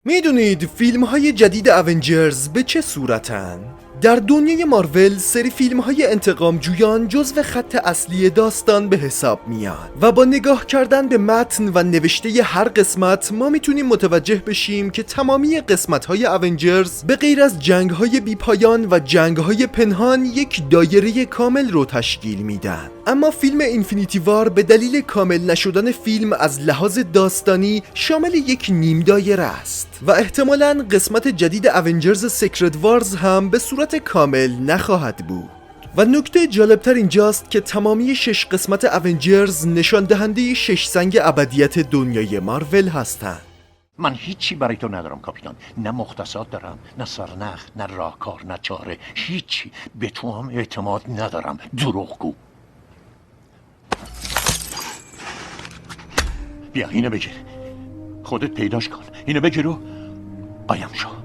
میدونید فیلم های جدید اونجرز به چه صورتن؟ در دنیای مارول سری فیلم های انتقام جویان جزو خط اصلی داستان به حساب میان و با نگاه کردن به متن و نوشته هر قسمت ما میتونیم متوجه بشیم که تمامی قسمت های اونجرز به غیر از جنگ های بی پایان و جنگ های پنهان یک دایره کامل رو تشکیل میدن. اما فیلم اینفینیتی وار به دلیل کامل نشدن فیلم از لحاظ داستانی شامل یک نیم دایره است و احتمالاً قسمت جدید اونجرز سیکرت وارز هم به صورت کامل نخواهد بود. و نکته جالبتر اینجاست که تمامی 6 قسمت اونجرز نشان دهنده 6 سنگ ابدیت دنیای مارول هستند. من هیچی برای تو ندارم کاپیتان، نه مختصات دارم، نه سرنخ، نه راهکار، نه چاره، هیچی. به تو هم اعتماد ندارم، دروغگو. بیا اینو بگیر، خودت پیداش کن، اینو بگیر و قایم شو.